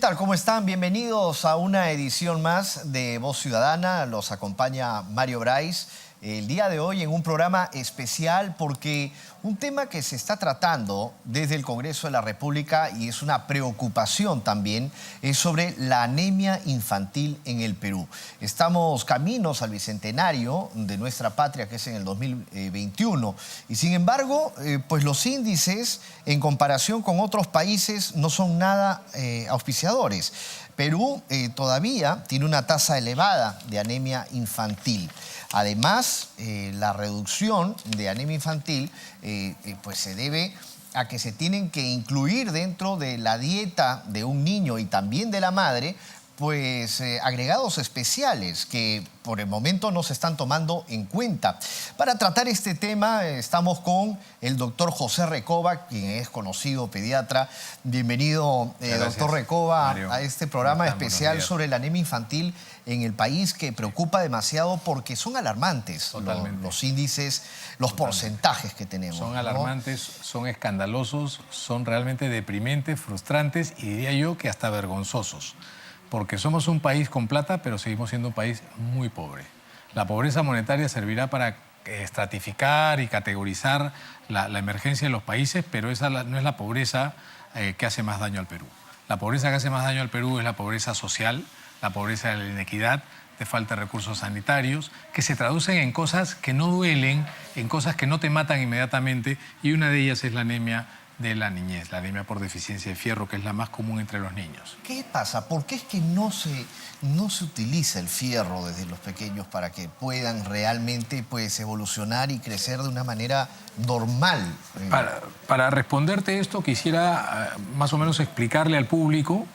tal? ¿Cómo están? Bienvenidos a una edición más de Voz Ciudadana. Los acompaña Mario Brais. El día de hoy en un programa especial porque un tema que se está tratando desde el Congreso de la República y es una preocupación también, es sobre la anemia infantil en el Perú. Estamos caminos al bicentenario de nuestra patria, que es en el 2021. Y sin embargo, pues los índices en comparación con otros países no son nada auspiciadores. Perú todavía tiene una tasa elevada de anemia infantil. Además, la reducción de anemia infantil pues se debe a que se tienen que incluir dentro de la dieta de un niño y también de la madre pues agregados especiales que por el momento no se están tomando en cuenta. Para tratar este tema estamos con el doctor José Recoba, quien es conocido pediatra. Bienvenido, doctor Recoba, Mario, a este programa especial sobre la anemia infantil en el país, que preocupa demasiado porque son alarmantes los índices, los porcentajes que tenemos. Son alarmantes, ¿no? Son escandalosos, son realmente deprimentes, frustrantes y diría yo que hasta vergonzosos. Porque somos un país con plata, pero seguimos siendo un país muy pobre. La pobreza monetaria servirá para estratificar y categorizar la emergencia de los países, pero esa no es la pobreza que hace más daño al Perú. La pobreza que hace más daño al Perú es la pobreza social, la pobreza de la inequidad, de falta de recursos sanitarios, que se traducen en cosas que no duelen, en cosas que no te matan inmediatamente, y una de ellas es la anemia de la niñez, la anemia por deficiencia de fierro, que es la más común entre los niños. ¿Qué pasa? ¿Por qué es que no se utiliza el fierro desde los pequeños para que puedan realmente pues, evolucionar y crecer de una manera normal? Para responderte esto, quisiera más o menos explicarle al público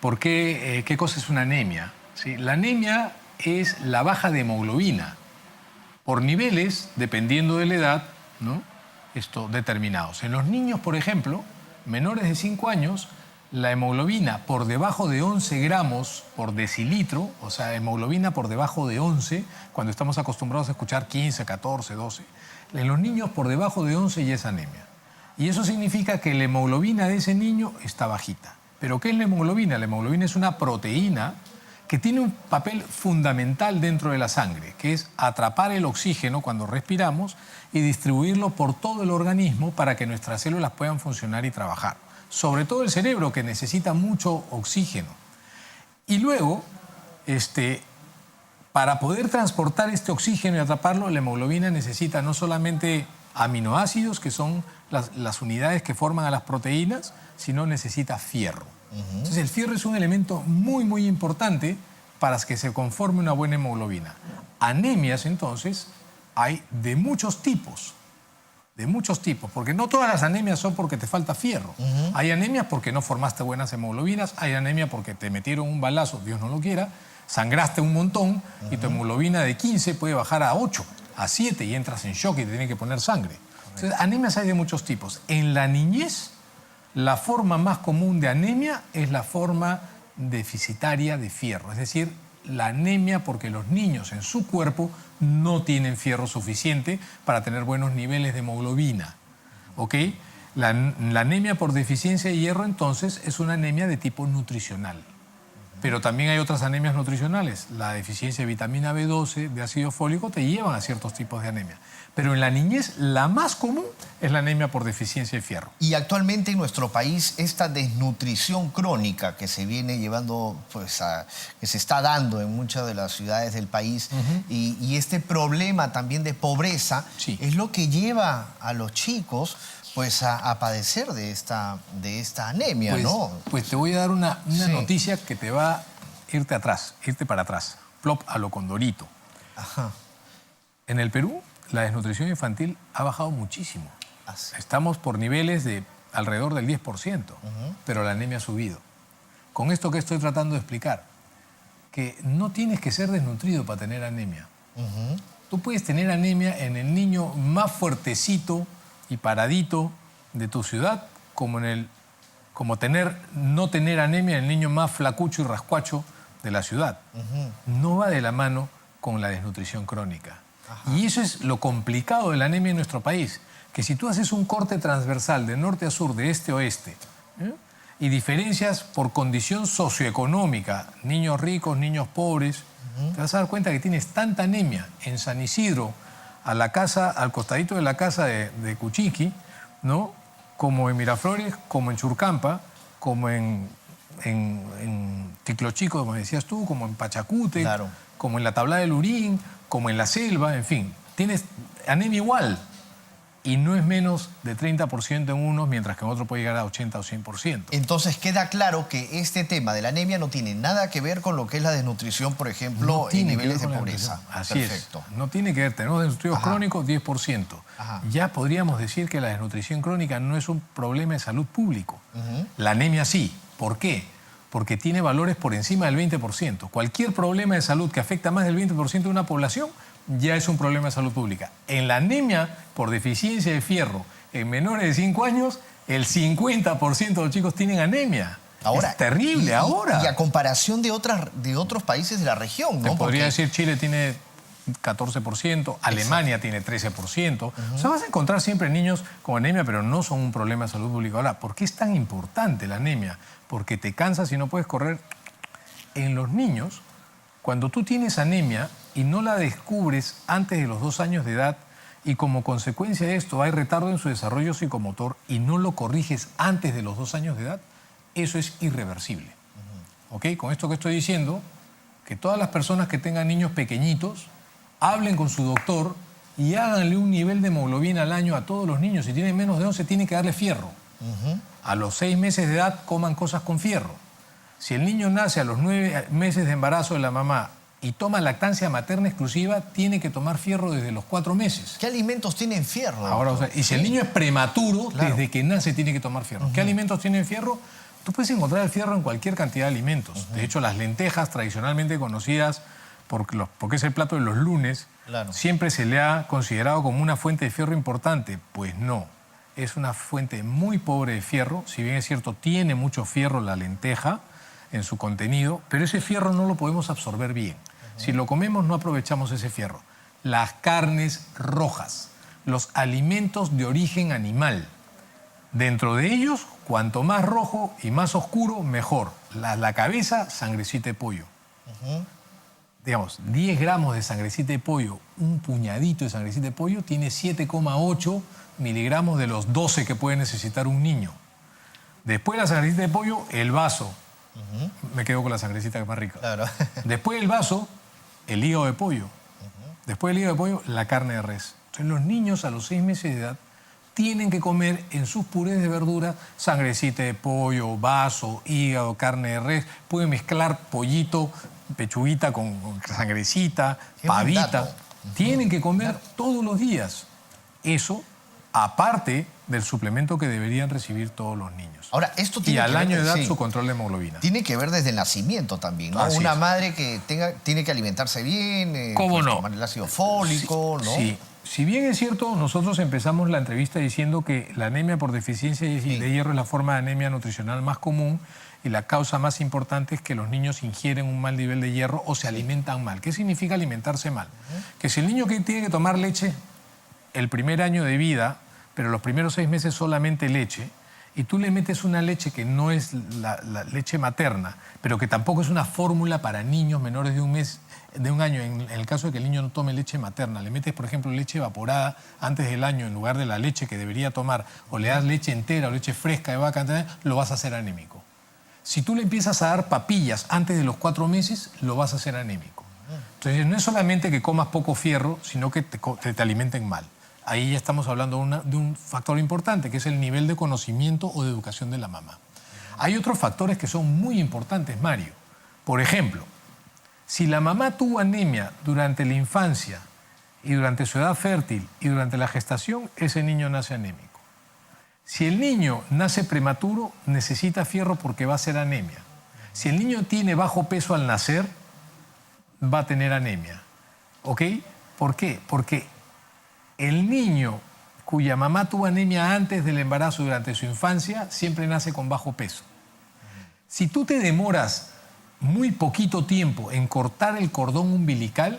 por qué cosa es una anemia. ¿Sí? La anemia es la baja de hemoglobina por niveles, dependiendo de la edad, ¿no? Determinados. En los niños, por ejemplo, menores de 5 años, la hemoglobina por debajo de 11 gramos por decilitro, o sea, hemoglobina por debajo de 11, cuando estamos acostumbrados a escuchar 15, 14, 12, en los niños por debajo de 11 ya es anemia. Y eso significa que la hemoglobina de ese niño está bajita. ¿Pero qué es la hemoglobina? La hemoglobina es una proteína que tiene un papel fundamental dentro de la sangre, que es atrapar el oxígeno cuando respiramos y distribuirlo por todo el organismo para que nuestras células puedan funcionar y trabajar. Sobre todo el cerebro, que necesita mucho oxígeno. Y luego, para poder transportar este oxígeno y atraparlo, la hemoglobina necesita no solamente aminoácidos, que son las unidades que forman a las proteínas, sino necesita fierro. Entonces el fierro es un elemento muy, muy importante para que se conforme una buena hemoglobina. Anemias, entonces, hay de muchos tipos, porque no todas las anemias son porque te falta fierro. Hay anemias porque no formaste buenas hemoglobinas, hay anemia porque te metieron un balazo, Dios no lo quiera, sangraste un montón y tu hemoglobina de 15 puede bajar a 8, a 7 y entras en shock y te tienen que poner sangre. Entonces, anemias hay de muchos tipos. En la niñez, la forma más común de anemia es la forma deficitaria de fierro, es decir, la anemia porque los niños en su cuerpo no tienen fierro suficiente para tener buenos niveles de hemoglobina. ¿Ok? La anemia por deficiencia de hierro, entonces, es una anemia de tipo nutricional. Pero también hay otras anemias nutricionales. La deficiencia de vitamina B12, de ácido fólico, te llevan a ciertos tipos de anemia. Pero en la niñez, la más común es la anemia por deficiencia de fierro. Y actualmente en nuestro país, esta desnutrición crónica que se viene llevando, pues, que se está dando en muchas de las ciudades del país, y este problema también de pobreza, sí, es lo que lleva a los chicos pues a padecer de esta anemia, pues, ¿no? Pues te voy a dar una sí, noticia que te va a irte para atrás. Plop a lo condorito. Ajá. En el Perú, la desnutrición infantil ha bajado muchísimo. Así. Estamos por niveles de alrededor del 10%, pero la anemia ha subido. Con esto que estoy tratando de explicar, que no tienes que ser desnutrido para tener anemia. Tú puedes tener anemia en el niño más fuertecito y paradito de tu ciudad, como no tener anemia en el niño más flacucho y rascuacho de la ciudad. No va de la mano con la desnutrición crónica. Y eso es lo complicado de la anemia en nuestro país, que si tú haces un corte transversal de norte a sur, de este a oeste, y diferencias por condición socioeconómica, niños ricos, niños pobres, te vas a dar cuenta que tienes tanta anemia en San Isidro, al costadito de la casa de Cuchiqui, ¿no? Como en Miraflores, como en Churcampa, como en Ticlochico, como decías tú, como en Pachacute, Claro. como en la Tablada del Lurín, como en la selva, en fin. Tienes anemia igual y no es menos de 30% en unos, mientras que en otros puede llegar a 80 o 100%. Entonces queda claro que este tema de la anemia no tiene nada que ver con lo que es la desnutrición, por ejemplo, No en tiene que niveles ver de con la pobreza. nutrición. Así Perfecto. es. No tiene que ver. Tenemos desnutridos crónicos 10%. Ajá. Ya podríamos decir que la desnutrición crónica no es un problema de salud público. La anemia sí. ¿Por qué? Porque tiene valores por encima del 20%. Cualquier problema de salud que afecta más del 20% de una población ya es un problema de salud pública. En la anemia por deficiencia de fierro en menores de 5 años, el 50% de los chicos tienen anemia. Ahora, es terrible ahora. Y a comparación de otros países de la región, ¿no? Te podría Porque- decir Chile tiene 14%, Alemania tiene 13%. O sea, vas a encontrar siempre niños con anemia, pero no son un problema de salud pública. Ahora, ¿por qué es tan importante la anemia? Porque te cansas y no puedes correr. En los niños, cuando tú tienes anemia y no la descubres antes de los 2 años de edad, y como consecuencia de esto hay retardo en su desarrollo psicomotor y no lo corriges antes de los 2 años de edad, eso es irreversible. ¿Ok? Con esto que estoy diciendo, que todas las personas que tengan niños pequeñitos hablen con su doctor y háganle un nivel de hemoglobina al año a todos los niños. Si tienen menos de 11, tienen que darle fierro. A los 6 meses de edad, coman cosas con fierro. Si el niño nace a los 9 meses de embarazo de la mamá y toma lactancia materna exclusiva, tiene que tomar fierro desde los 4 meses. ¿Qué alimentos tienen fierro? Ahora, o sea, y si el niño es prematuro, Claro. desde que nace tiene que tomar fierro. ¿Qué alimentos tienen fierro? Tú puedes encontrar el fierro en cualquier cantidad de alimentos. De hecho, las lentejas, tradicionalmente conocidas porque es el plato de los lunes, Claro. siempre se le ha considerado como una fuente de fierro importante. Pues no, es una fuente muy pobre de fierro. Si bien es cierto, tiene mucho fierro la lenteja en su contenido, pero ese fierro no lo podemos absorber bien. Si lo comemos, no aprovechamos ese fierro. Las carnes rojas, los alimentos de origen animal. Dentro de ellos, cuanto más rojo y más oscuro, mejor. La cabeza, sangrecita de pollo. Digamos, 10 gramos de sangrecita de pollo, un puñadito de sangrecita de pollo, tiene 7,8 miligramos de los 12 que puede necesitar un niño. Después de la sangrecita de pollo, el vaso. Me quedo con la sangrecita que es más rica. Claro. Después del vaso, el hígado de pollo. Después del hígado de pollo, la carne de res. Entonces, los niños a los 6 meses de edad tienen que comer en sus purés de verdura sangrecita de pollo, vaso, hígado, carne de res. Pueden mezclar pollito, pechuguita con sangrecita, Qué buen pavita. dato. Tienen que comer todos los días. Eso, aparte del suplemento que deberían recibir todos los niños. Ahora, esto Y tiene al que ver- año de edad sí. su control de hemoglobina. Tiene que ver desde el nacimiento también, ¿no? Así Una es. madre que tiene que alimentarse bien, ¿Cómo no? tomar el ácido fólico, ¿no? Sí. Si bien es cierto, nosotros empezamos la entrevista diciendo que la anemia por deficiencia de hierro es la forma de anemia nutricional más común y la causa más importante es que los niños ingieren un mal nivel de hierro o se alimentan mal. ¿Qué significa alimentarse mal? Que si el niño que tiene que tomar leche el primer año de vida, pero los primeros 6 meses solamente leche, y tú le metes una leche que no es la leche materna, pero que tampoco es una fórmula para niños menores de un año, en el caso de que el niño no tome leche materna, le metes, por ejemplo, leche evaporada antes del año en lugar de la leche que debería tomar, o le das leche entera o leche fresca de vaca, lo vas a hacer anémico. Si tú le empiezas a dar papillas antes de los 4 meses, lo vas a hacer anémico. Entonces, no es solamente que comas poco fierro, sino que te alimenten mal. Ahí ya estamos hablando de un factor importante, que es el nivel de conocimiento o de educación de la mamá. Hay otros factores que son muy importantes, Mario. Por ejemplo, si la mamá tuvo anemia durante la infancia y durante su edad fértil y durante la gestación, ese niño nace anémico. Si el niño nace prematuro, necesita fierro porque va a ser anemia. Si el niño tiene bajo peso al nacer, va a tener anemia. ¿Ok? ¿Por qué? Porque el niño cuya mamá tuvo anemia antes del embarazo durante su infancia siempre nace con bajo peso. Si tú te demoras muy poquito tiempo en cortar el cordón umbilical,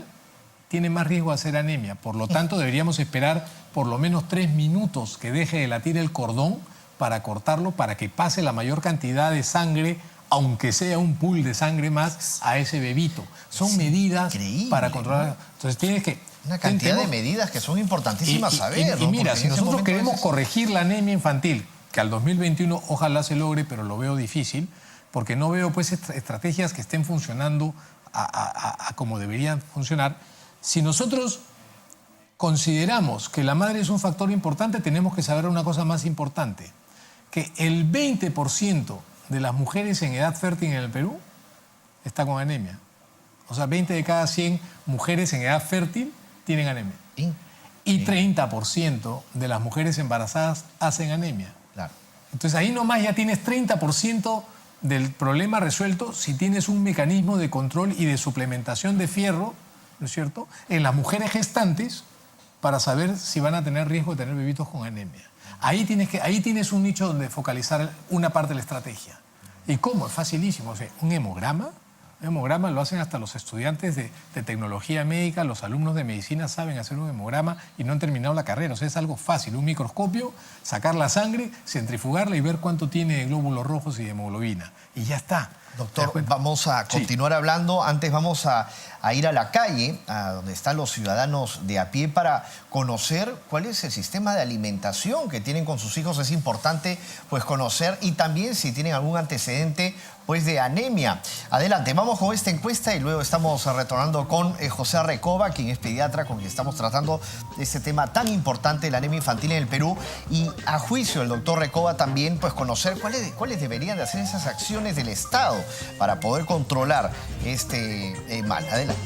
tiene más riesgo de hacer anemia. Por lo tanto, deberíamos esperar por lo menos 3 minutos que deje de latir el cordón para cortarlo, para que pase la mayor cantidad de sangre, aunque sea un pool de sangre más, a ese bebito. Son medidas para controlar. ¿No? Entonces tienes que... Una cantidad de medidas que son importantísimas saber. Y mira, si nosotros queremos corregir la anemia infantil, que al 2021 ojalá se logre, pero lo veo difícil, porque no veo pues estrategias que estén funcionando a como deberían funcionar. Si nosotros consideramos que la madre es un factor importante, tenemos que saber una cosa más importante, que el 20% de las mujeres en edad fértil en el Perú está con anemia. O sea, 20 de cada 100 mujeres en edad fértil tienen anemia. Y 30% de las mujeres embarazadas hacen anemia. Claro. Entonces ahí nomás ya tienes 30% del problema resuelto si tienes un mecanismo de control y de suplementación de fierro, ¿no es cierto?, en las mujeres gestantes para saber si van a tener riesgo de tener bebitos con anemia. Ahí tienes un nicho donde focalizar una parte de la estrategia. ¿Y cómo? Es facilísimo. O sea, un hemograma lo hacen hasta los estudiantes de tecnología médica, los alumnos de medicina saben hacer un hemograma y no han terminado la carrera. O sea, es algo fácil. Un microscopio, sacar la sangre, centrifugarla y ver cuánto tiene glóbulos rojos y hemoglobina. Y ya está. Doctor, vamos a continuar hablando. Antes vamos a ir a la calle, a donde están los ciudadanos de a pie, para conocer cuál es el sistema de alimentación que tienen con sus hijos. Es importante pues conocer, y también si tienen algún antecedente pues de anemia. Adelante, vamos con esta encuesta y luego estamos retornando con José Recoba, quien es pediatra, con quien estamos tratando este tema tan importante, la anemia infantil en el Perú. Y a juicio del doctor Recoba también pues conocer cuáles deberían de hacer esas acciones del Estado para poder controlar este mal. Adelante.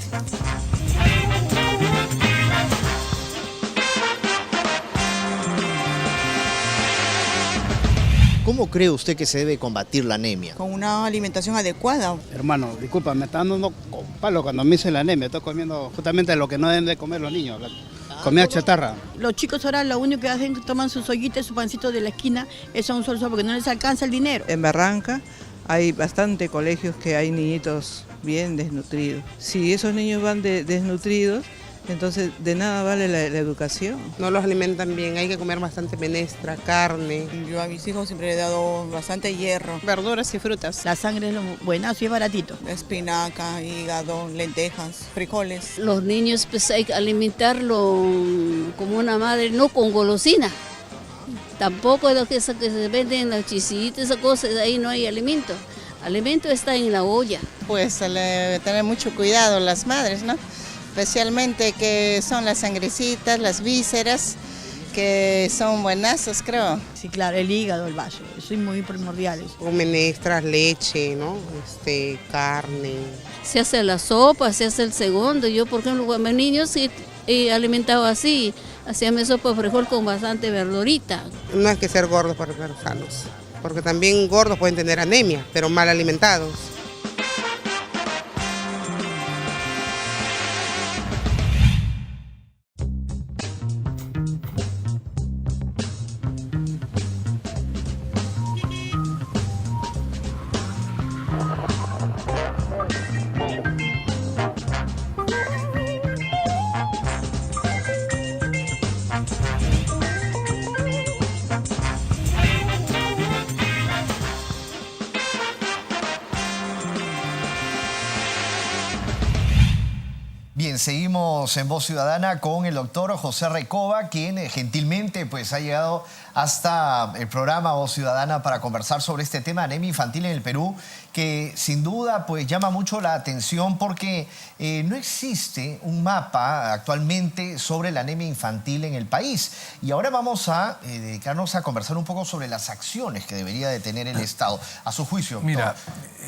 ¿Cómo cree usted que se debe combatir la anemia? Con una alimentación adecuada. Hermano, disculpa, me está dando con palo cuando me hice la anemia. Estoy comiendo justamente lo que no deben de comer los niños, comida chatarra. Los chicos ahora lo único que hacen es toman sus ollitas, su pancito de la esquina, eso es un sol porque no les alcanza el dinero. En Barranca hay bastante colegios que hay niñitos bien desnutridos. Si esos niños van desnutridos, entonces de nada vale la educación. No los alimentan bien, hay que comer bastante menestra, carne. Yo a mis hijos siempre le he dado bastante hierro. Verduras y frutas. La sangre es lo buenazo y es baratito. Espinaca, hígado, lentejas, frijoles. Los niños pues hay que alimentarlo como una madre, no con golosina. Tampoco es lo que se venden en las chisitas, esas cosas, ahí no hay alimento. Alimento está en la olla. Pues tener mucho cuidado las madres, ¿no? Especialmente que son las sangrecitas, las vísceras, que son buenazas, creo. Sí, claro, el hígado, el vaso, son muy primordiales. Con menestras, leche, ¿no? Carne. Se hace la sopa, se hace el segundo. Yo, por ejemplo, cuando mis niños sí he alimentado así, hacía mi sopa de frijol con bastante verdurita. No hay que ser gordos para ser sanos, porque también gordos pueden tener anemia, pero mal alimentados. Bien, seguimos en Voz Ciudadana con el doctor José Recoba, quien gentilmente pues, ha llegado hasta el programa Voz Ciudadana para conversar sobre este tema de anemia infantil en el Perú, que sin duda pues, llama mucho la atención porque no existe un mapa actualmente sobre la anemia infantil en el país. Y ahora vamos a dedicarnos a conversar un poco sobre las acciones que debería de tener el Estado. A su juicio, doctor, mira,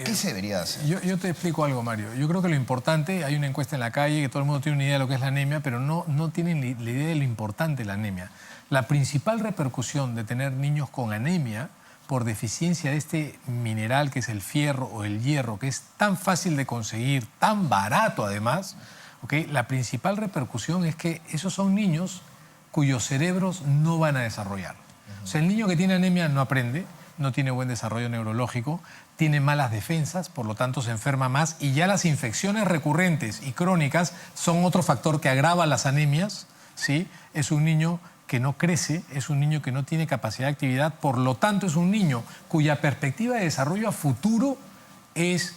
¿qué se debería hacer? Yo te explico algo, Mario. Yo creo que lo importante, hay una encuesta en la calle que todo el mundo tiene una idea de lo que es la anemia, pero no tienen la idea de lo importante de la anemia. La principal repercusión de tener niños con anemia por deficiencia de este mineral que es el fierro o el hierro, que es tan fácil de conseguir, tan barato además, ¿okay? La principal repercusión es que esos son niños cuyos cerebros no van a desarrollar. O sea, el niño que tiene anemia no aprende, no tiene buen desarrollo neurológico, tiene malas defensas, por lo tanto se enferma más, y ya las infecciones recurrentes y crónicas son otro factor que agrava las anemias, ¿sí? Es un niño que no crece, es un niño que no tiene capacidad de actividad, por lo tanto es un niño cuya perspectiva de desarrollo a futuro es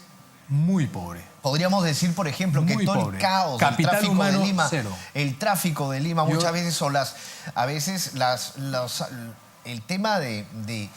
muy pobre. Podríamos decir, por ejemplo, que Muy todo pobre. el caos del Capital tráfico humano, de Lima, cero. el tráfico de Lima muchas veces, o el tema de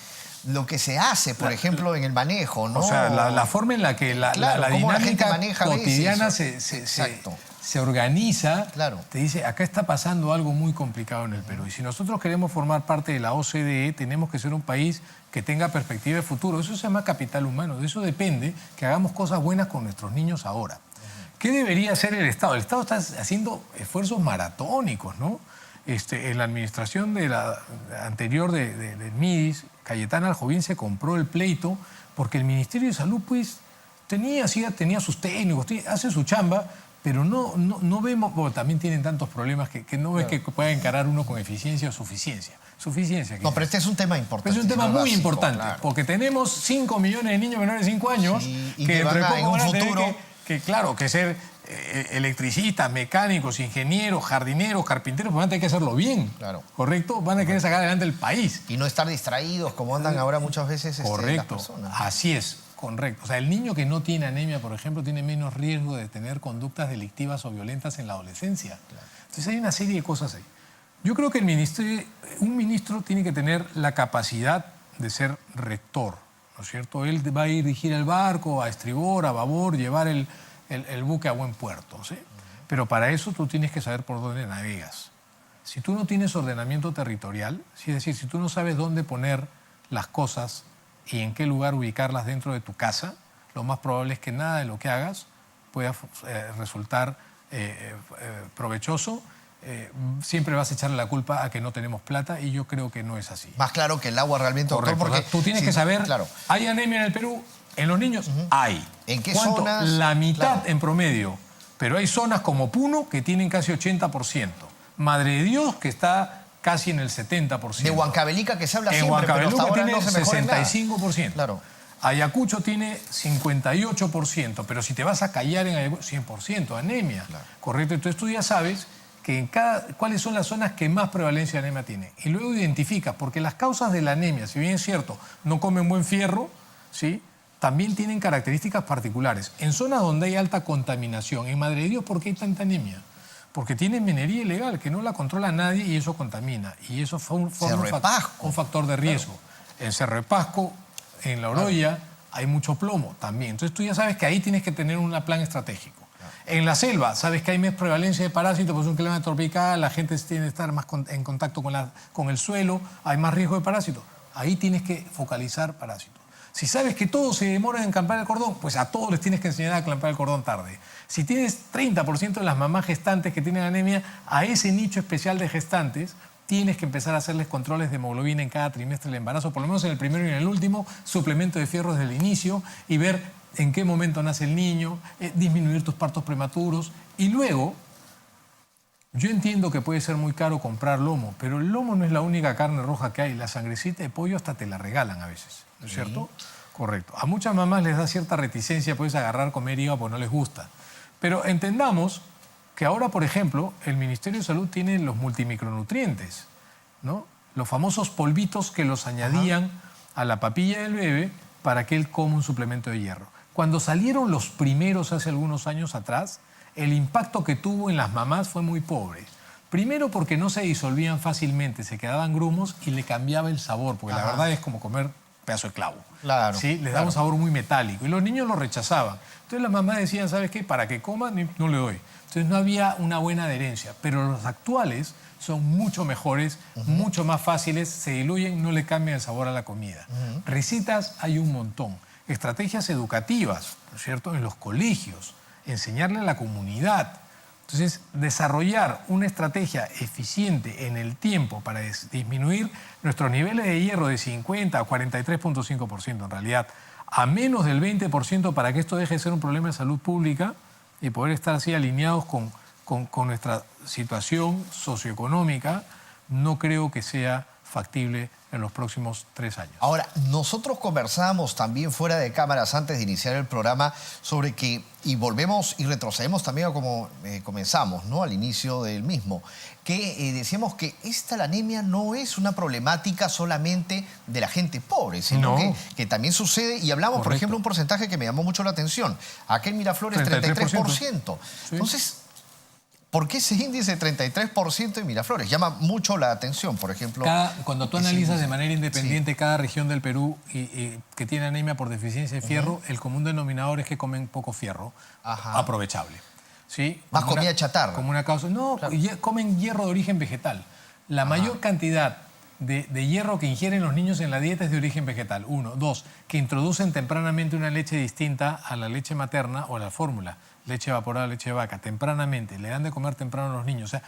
lo que se hace, por ejemplo, en el manejo, ¿no? O sea, la forma en la que la cómo la gente dinámica maneja a veces, cotidiana exacto. se organiza, Claro. te dice, acá está pasando algo muy complicado en el Perú. Y si nosotros queremos formar parte de la OCDE, tenemos que ser un país que tenga perspectiva de futuro. Eso se llama capital humano. De eso depende que hagamos cosas buenas con nuestros niños ahora. ¿Qué debería hacer el Estado? El Estado está haciendo esfuerzos maratónicos, ¿no? En la administración de anterior del MIDIS, Cayetana Aljovín se compró el pleito porque el Ministerio de Salud, pues, tenía sus técnicos, hace su chamba, pero no vemos, bueno, también tienen tantos problemas que no ves que pueda encarar uno con eficiencia o suficiencia. No, pero este es un tema importante. Es un tema muy importante, porque tenemos 5 millones de niños menores de 5 años y que van en un futuro que ser electricistas, mecánicos, ingenieros, jardineros, carpinteros, van a tener que hacerlo bien, ¿correcto? Van a querer sacar adelante el país. Y no estar distraídos como andan ahora muchas veces las personas. Así es, correcto. O sea, el niño que no tiene anemia, por ejemplo, tiene menos riesgo de tener conductas delictivas o violentas en la adolescencia. Entonces hay una serie de cosas ahí. Yo creo que un ministro tiene que tener la capacidad de ser rector, ¿no es cierto? Él va a dirigir el barco a estribor, a babor, llevar el buque a buen puerto, ¿sí? Pero para eso tú tienes que saber por dónde navegas. Si tú no tienes ordenamiento territorial, es decir, si tú no sabes dónde poner las cosas y en qué lugar ubicarlas dentro de tu casa, lo más probable es que nada de lo que hagas pueda resultar provechoso. Siempre vas a echarle la culpa a que no tenemos plata y yo creo que no es así. Más claro que el agua realmente, doctor, porque tú tienes que saber, ¿hay anemia en el Perú? En los niños hay. ¿En qué ¿Cuánto? zonas? La mitad en promedio. Pero hay zonas como Puno que tienen casi 80%. Madre de Dios que está casi en el 70%. De Huancavelica que se habla siempre, Huancavelica pero hasta ahora tiene no se mejora en nada. 65%. Claro. Ayacucho tiene 58%, pero si te vas a callar en Ayacucho, 100%, anemia. Claro. Correcto, entonces tú ya sabes que cuáles son las zonas que más prevalencia de anemia tienen. Y luego identifica, porque las causas de la anemia, si bien es cierto, no comen buen fierro, ¿sí?, también tienen características particulares. En zonas donde hay alta contaminación, en Madre de Dios, ¿por qué hay tanta anemia? Porque tienen minería ilegal, que no la controla nadie y eso contamina. Y eso forma un factor de riesgo. Claro. En Cerro de Pasco, en La Oroya, hay mucho plomo también. Entonces tú ya sabes que ahí tienes que tener un plan estratégico. En la selva, sabes que hay más prevalencia de parásitos, pues es un clima tropical, la gente tiene que estar más en contacto con el suelo, hay más riesgo de parásitos. Ahí tienes que focalizar parásitos. Si sabes que todos se demoran en clampar el cordón, pues a todos les tienes que enseñar a clampar el cordón tarde. Si tienes 30% de las mamás gestantes que tienen anemia, a ese nicho especial de gestantes tienes que empezar a hacerles controles de hemoglobina en cada trimestre del embarazo, por lo menos en el primero y en el último, suplemento de fierro desde el inicio y ver en qué momento nace el niño, disminuir tus partos prematuros. Y luego, yo entiendo que puede ser muy caro comprar lomo, pero el lomo no es la única carne roja que hay. La sangrecita de pollo hasta te la regalan a veces, ¿no es cierto? Correcto. A muchas mamás les da cierta reticencia, puedes agarrar, comer hígado, pues no les gusta. Pero entendamos que ahora, por ejemplo, el Ministerio de Salud tiene los multimicronutrientes, ¿no? Los famosos polvitos que los añadían a la papilla del bebé para que él coma un suplemento de hierro. Cuando salieron los primeros hace algunos años atrás, el impacto que tuvo en las mamás fue muy pobre. Primero porque no se disolvían fácilmente, se quedaban grumos y le cambiaba el sabor, porque la verdad es como comer pedazo de clavo. Claro. ¿Sí? Les daba un sabor muy metálico y los niños lo rechazaban. Entonces las mamás decían, ¿sabes qué? Para que coma no le doy. Entonces no había una buena adherencia. Pero los actuales son mucho mejores, mucho más fáciles, se diluyen, no le cambian el sabor a la comida. Recetas hay un montón. Estrategias educativas, ¿no es cierto? En los colegios, enseñarle a la comunidad. Entonces, desarrollar una estrategia eficiente en el tiempo para disminuir nuestros niveles de hierro de 50 a 43.5% en realidad, a menos del 20% para que esto deje de ser un problema de salud pública y poder estar así alineados con nuestra situación socioeconómica, no creo que sea factible en los próximos 3 años. Ahora, nosotros conversamos también fuera de cámaras antes de iniciar el programa sobre que, y volvemos y retrocedemos también a como comenzamos, ¿no? Al inicio del mismo, que decíamos que la anemia no es una problemática solamente de la gente pobre, sino que también sucede, y hablamos, por ejemplo, un porcentaje que me llamó mucho la atención. Acá en Miraflores, 33%. Sí. Entonces, ¿por qué ese índice de 33% en Miraflores? Llama mucho la atención, por ejemplo. Cuando tú analizas de manera independiente cada región del Perú que tiene anemia por deficiencia de fierro, el común denominador es que comen poco fierro aprovechable. ¿Sí? Más comida chatarra. Como una causa. No, comen hierro de origen vegetal. La mayor cantidad de hierro que ingieren los niños en la dieta es de origen vegetal. 1. 2. Que introducen tempranamente una leche distinta a la leche materna o a la fórmula. Leche evaporada, leche de vaca, tempranamente. Le dan de comer temprano a los niños. O sea,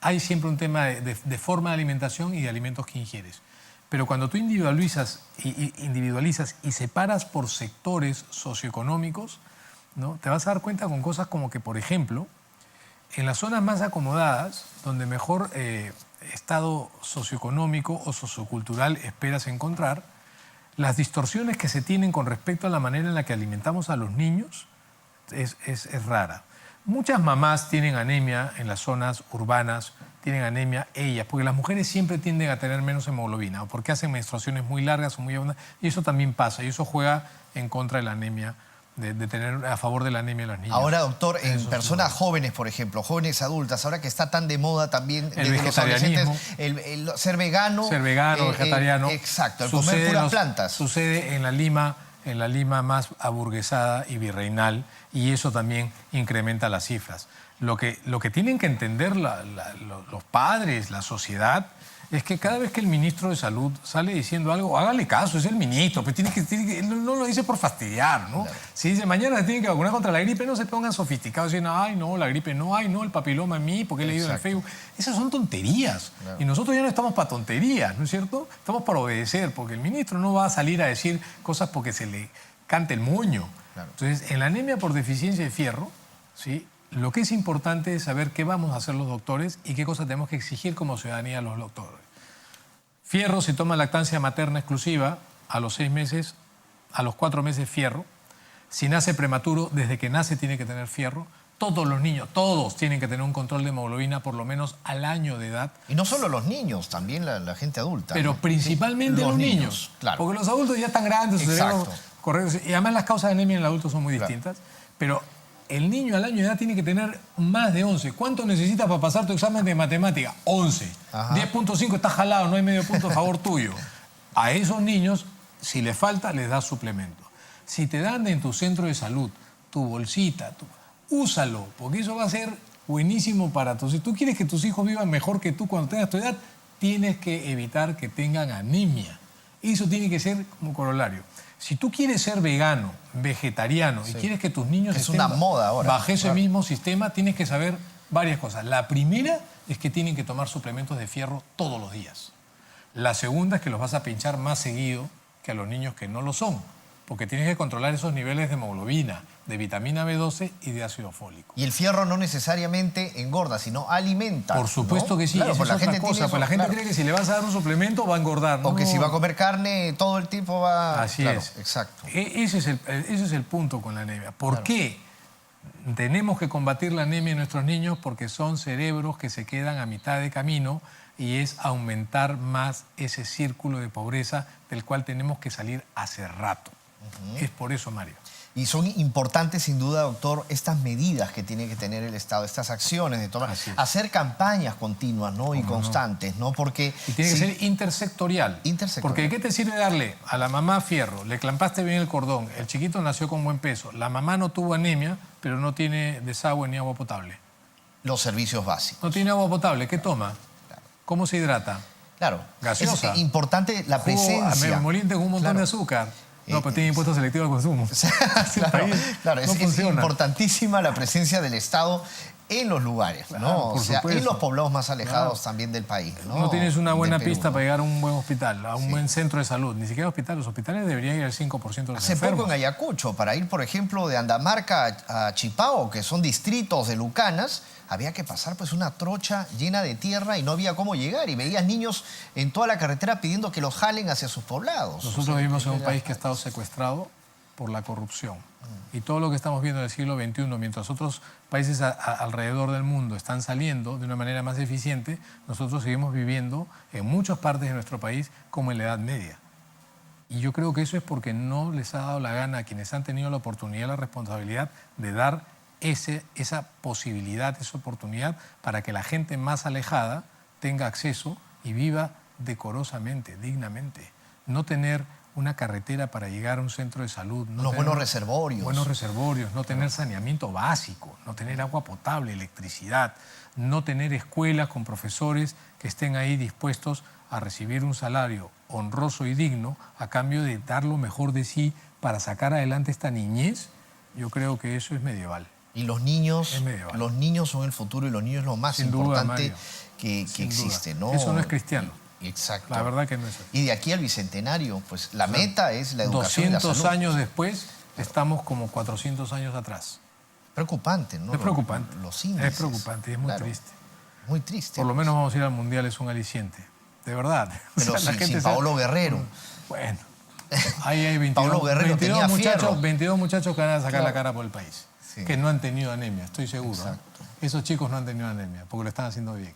hay siempre un tema de forma de alimentación y de alimentos que ingieres. Pero cuando tú individualizas y separas por sectores socioeconómicos, ¿no? Te vas a dar cuenta con cosas como que, por ejemplo, en las zonas más acomodadas, donde mejor estado socioeconómico o sociocultural esperas encontrar, las distorsiones que se tienen con respecto a la manera en la que alimentamos a los niños es rara. Muchas mamás tienen anemia en las zonas urbanas, tienen anemia ellas, porque las mujeres siempre tienden a tener menos hemoglobina, o porque hacen menstruaciones muy largas o muy abundantes, y eso también pasa, y eso juega en contra de la anemia, de tener a favor de la anemia en los niños. Ahora, doctor, en personas jóvenes, por ejemplo, jóvenes adultas, ahora que está tan de moda también el vegetarianismo, el ser vegano. Ser vegano, vegetariano. Exacto, el comer puras plantas. Sucede en la Lima más aburguesada y virreinal, y eso también incrementa las cifras. Lo que tienen que entender los padres, la sociedad, es que cada vez que el ministro de Salud sale diciendo algo, hágale caso, es el ministro, pero no lo dice por fastidiar, ¿no? Claro. Si dice, mañana se tienen que vacunar contra la gripe, no se pongan sofisticados diciendo, ay, no, la gripe no, ay, no, el papiloma en mí, porque he leído en el Facebook. Esas son tonterías. Claro. Y nosotros ya no estamos para tonterías, ¿no es cierto? Estamos para obedecer, porque el ministro no va a salir a decir cosas porque se le cante el moño. Claro. Entonces, en la anemia por deficiencia de fierro, ¿sí? Lo que es importante es saber qué vamos a hacer los doctores y qué cosas tenemos que exigir como ciudadanía a los doctores. Fierro, se toma lactancia materna exclusiva a los 6 meses, a los 4 meses fierro. Si nace prematuro, desde que nace tiene que tener fierro. Todos los niños, todos tienen que tener un control de hemoglobina por lo menos al año de edad. Y no solo los niños, también la gente adulta. Pero principalmente los niños. Claro. Porque los adultos ya están grandes. Y además las causas de anemia en el adulto son muy distintas. Pero el niño al año de edad tiene que tener más de 11. ¿Cuánto necesitas para pasar tu examen de matemática? 11. 10.5 está jalado, no hay medio punto a favor tuyo. A esos niños, si les falta, les das suplemento. Si te dan en tu centro de salud tu bolsita, úsalo, porque eso va a ser buenísimo para tus hijos. Si tú quieres que tus hijos vivan mejor que tú cuando tengas tu edad, tienes que evitar que tengan anemia. Eso tiene que ser como corolario. Si tú quieres ser vegano, vegetariano, y quieres que tus niños estén una moda ahora, bajo ese mismo sistema, tienes que saber varias cosas. La primera es que tienen que tomar suplementos de fierro todos los días. La segunda es que los vas a pinchar más seguido que a los niños que no lo son, porque tienes que controlar esos niveles de hemoglobina, de vitamina B12 y de ácido fólico. Y el fierro no necesariamente engorda, sino alimenta. Por supuesto, ¿no? Que sí, claro, esa es otra cosa. Pues la gente cree que si le vas a dar un suplemento va a engordar. O que si va a comer carne todo el tiempo va... Así es. Exacto. Ese es el punto con la anemia. ¿Por qué tenemos que combatir la anemia en nuestros niños? Porque son cerebros que se quedan a mitad de camino y es aumentar más ese círculo de pobreza del cual tenemos que salir hace rato. Es por eso, Mario. Y son importantes, sin duda, doctor, estas medidas que tiene que tener el Estado, estas acciones de tomar, hacer campañas continuas, ¿no? Y constantes, ¿no? Porque... Y tiene que ser intersectorial. Porque ¿de qué te sirve darle a la mamá fierro? Le clampaste bien el cordón, el chiquito nació con buen peso, la mamá no tuvo anemia, pero no tiene desagüe ni agua potable. Los servicios básicos. No tiene agua potable, ¿qué toma? Claro. ¿Cómo se hidrata? Claro. Gaseosa. Es importante la presencia. Moliente con un montón de azúcar. No, pues tiene impuesto selectivo al consumo. Claro, es importantísima la presencia del Estado en los lugares, ¿no? Claro, O por sea, en supuesto. los poblados más alejados también del país, ¿no? No tienes una buena Del Perú, pista ¿no? para llegar a un buen hospital, a un buen centro de salud. Ni siquiera hospital. Los hospitales deberían ir al 5% de los Hace enfermos. poco en Ayacucho, para ir, por ejemplo, de Andamarca a Chipao, que son distritos de Lucanas, había que pasar pues una trocha llena de tierra y no había cómo llegar. Y veías niños en toda la carretera pidiendo que los jalen hacia sus poblados. Nosotros vivimos en un país que ha estado secuestrado por la corrupción. Y todo lo que estamos viendo en el siglo XXI, mientras otros países alrededor del mundo están saliendo de una manera más eficiente, nosotros seguimos viviendo en muchas partes de nuestro país como en la Edad Media. Y yo creo que eso es porque no les ha dado la gana a quienes han tenido la oportunidad, la responsabilidad de dar esa posibilidad, esa oportunidad para que la gente más alejada tenga acceso y viva decorosamente, dignamente. No tener una carretera para llegar a un centro de salud. No Los tener buenos reservorios. Buenos reservorios, no tener saneamiento básico, no tener agua potable, electricidad, no tener escuelas con profesores que estén ahí dispuestos a recibir un salario honroso y digno a cambio de dar lo mejor de sí para sacar adelante esta niñez. Yo creo que eso es medieval. Y los niños son el futuro y los niños es lo más Sin duda, importante Mario. que Sin duda. existe, ¿no? Eso no es cristiano. Exacto. La verdad que no es así. Y de aquí al bicentenario, pues la meta es la educación y la 200 salud. años después, estamos como 400 años atrás. Preocupante, ¿no? Es preocupante. Los índices. Es preocupante y es muy Claro. triste. Muy triste. Por lo menos vamos a ir al Mundial, es un aliciente. De verdad. Pero O sea, sin Paolo Guerrero. Bueno, ahí hay 22, Paolo Guerrero tenía fierro. 22 muchachos que van a sacar la cara por el país. Sí. Que no han tenido anemia, estoy seguro. Exacto. Esos chicos no han tenido anemia, porque lo están haciendo bien.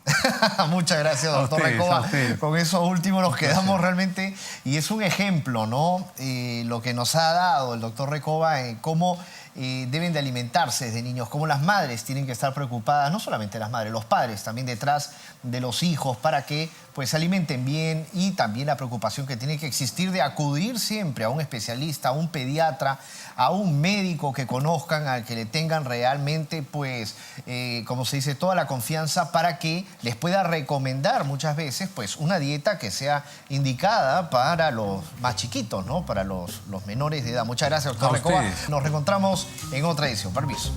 Muchas gracias, A doctor ustedes, Recoba. a ustedes. Con eso último nos quedamos realmente. Y es un ejemplo, ¿no? Lo que nos ha dado el doctor Recoba en cómo deben de alimentarse desde niños, cómo las madres tienen que estar preocupadas, no solamente las madres, los padres también detrás de los hijos para que pues se alimenten bien, y también la preocupación que tiene que existir de acudir siempre a un especialista, a un pediatra, a un médico que conozcan, al que le tengan realmente pues, como se dice, toda la confianza para que les pueda recomendar muchas veces pues una dieta que sea indicada para los más chiquitos, ¿no? Para los menores de edad. Muchas gracias, doctor A Recoba. ustedes. Nos reencontramos en otra edición. Permiso.